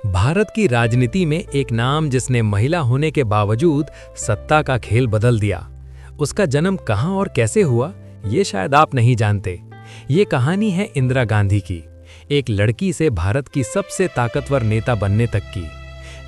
भारत की राजनीति में एक नाम जिसने महिला होने के बावजूद सत्ता का खेल बदल दिया। उसका जन्म कहां और कैसे हुआ, ये शायद आप नहीं जानते। ये कहानी है इंदिरा गांधी की, एक लड़की से भारत की सबसे ताकतवर नेता बनने तक की।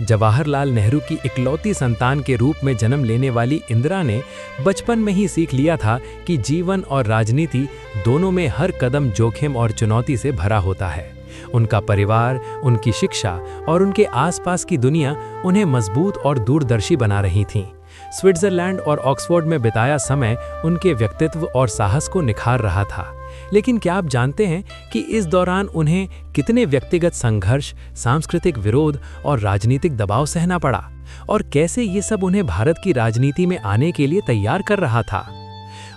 जवाहरलाल नेहरू की इकलौती संतान के रूप में जन्म लेने वाली इंदिरा ने बचपन में ही सीख लिया था कि जीवन और राजनीति दोनों में हर कदम जोखिम और चुनौती से भरा होता है। उनका परिवार, उनकी शिक्षा और उनके आसपास की दुनिया उन्हें मजबूत और दूरदर्शी बना रही थीं। स्विट्जरलैंड और ऑक्सफोर्ड में बिताया समय उनके व्यक्तित्व और साहस को निखार रहा था। लेकिन क्या आप जानते हैं कि इस दौरान उन्हें कितने व्यक्तिगत संघर्ष, सांस्कृतिक विरोध और राजनीतिक दबाव सहना पड़ा, और कैसे ये सब उन्हें भारत की राजनीति में आने के लिए तैयार कर रहा था।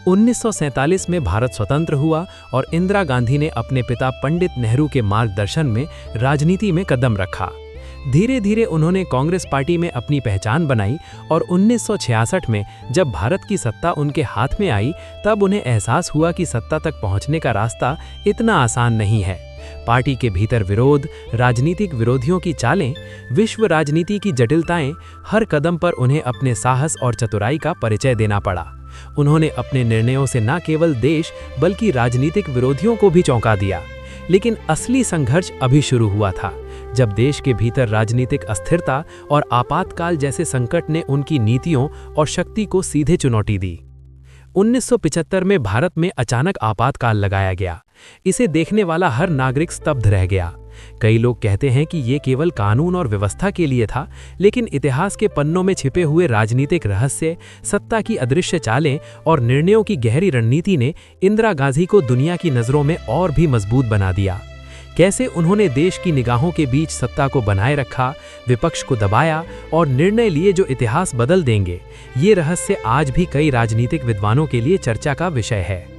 1947 में भारत स्वतंत्र हुआ और इंदिरा गांधी ने अपने पिता पंडित नेहरू के मार्गदर्शन में राजनीति में कदम रखा। धीरे धीरे उन्होंने कांग्रेस पार्टी में अपनी पहचान बनाई और 1966 में जब भारत की सत्ता उनके हाथ में आई, तब उन्हें एहसास हुआ कि सत्ता तक पहुंचने का रास्ता इतना आसान नहीं है। पार्टी के भीतर विरोध, राजनीतिक विरोधियों की चालें, विश्व राजनीति की जटिलताएं, हर कदम पर उन्हें अपने साहस और चतुराई का परिचय देना पड़ा। उन्होंने अपने निर्णयों से न केवल देश बल्कि राजनीतिक विरोधियों को भी चौंका दिया। लेकिन असली संघर्ष अभी शुरू हुआ था, जब देश के भीतर राजनीतिक अस्थिरता और आपातकाल जैसे संकट ने उनकी नीतियों और शक्ति को सीधे चुनौती दी। 1975 में भारत में अचानक आपातकाल लगाया गया। इसे देखने वाला हर नागरिक स्तब्ध रह गया। कई लोग कहते हैं कि ये केवल कानून और व्यवस्था के लिए था, लेकिन इतिहास के पन्नों में छिपे हुए राजनीतिक रहस्य, सत्ता की अदृश्य चालें और निर्णयों की गहरी रणनीति ने इंदिरा गांधी को दुनिया की नज़रों में और भी मजबूत बना दिया। कैसे उन्होंने देश की निगाहों के बीच सत्ता को बनाए रखा, विपक्ष को दबाया और निर्णय लिए जो इतिहास बदल देंगे, ये रहस्य आज भी कई राजनीतिक विद्वानों के लिए चर्चा का विषय है।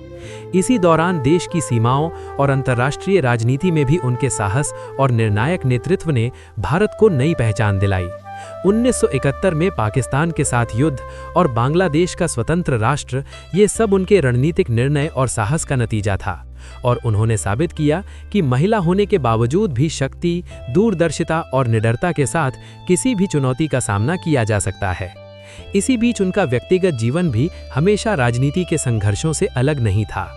इसी दौरान देश की सीमाओं और अंतर्राष्ट्रीय राजनीति में भी उनके साहस और निर्णायक नेतृत्व ने भारत को नई पहचान दिलाई। 1971 में पाकिस्तान के साथ युद्ध और बांग्लादेश का स्वतंत्र राष्ट्र, ये सब उनके रणनीतिक निर्णय और साहस का नतीजा था। और उन्होंने साबित किया कि महिला होने के बावजूद भी शक्ति, दूरदर्शिता और निडरता के साथ किसी भी चुनौती का सामना किया जा सकता है। इसी बीच उनका व्यक्तिगत जीवन भी हमेशा राजनीति के संघर्षों से अलग नहीं था।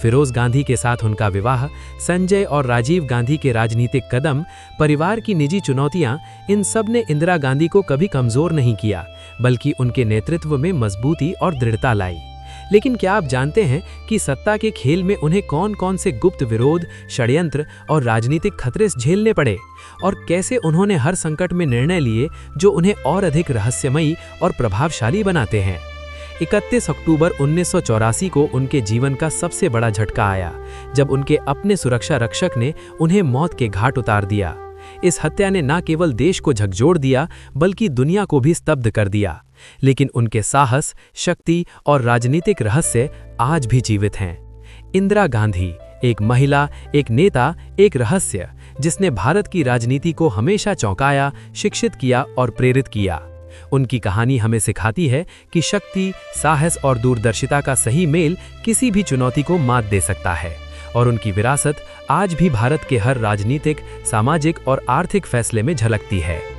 फिरोज गांधी के साथ उनका विवाह, संजय और राजीव गांधी के राजनीतिक कदम, परिवार की निजी चुनौतियां, इन सब ने इंदिरा गांधी को कभी कमजोर नहीं किया, बल्कि उनके नेतृत्व में मजबूती और दृढ़ता लाई। लेकिन क्या आप जानते हैं कि सत्ता के खेल में उन्हें कौन कौन से गुप्त विरोध, षड्यंत्र और राजनीतिक खतरे झेलने पड़े, और कैसे उन्होंने हर संकट में निर्णय लिए जो उन्हें और अधिक रहस्यमयी और प्रभावशाली बनाते हैं। 31 अक्टूबर 1984 को उनके जीवन का सबसे बड़ा झटका आया, जब उनके अपने सुरक्षा रक्षक ने उन्हें मौत के घाट उतार दिया। इस हत्या ने न केवल देश को झकझोर दिया, बल्कि दुनिया को भी स्तब्ध कर दिया। लेकिन उनके साहस, शक्ति और राजनीतिक रहस्य आज भी जीवित हैं। इंदिरा गांधी, एक महिला, एक नेता, एक रहस्य, जिसने भारत की राजनीति को हमेशा चौंकाया, शिक्षित किया और प्रेरित किया। उनकी कहानी हमें सिखाती है कि शक्ति, साहस और दूरदर्शिता का सही मेल किसी भी चुनौती को मात दे सकता है, और उनकी विरासत आज भी भारत के हर राजनीतिक, सामाजिक और आर्थिक फैसले में झलकती है।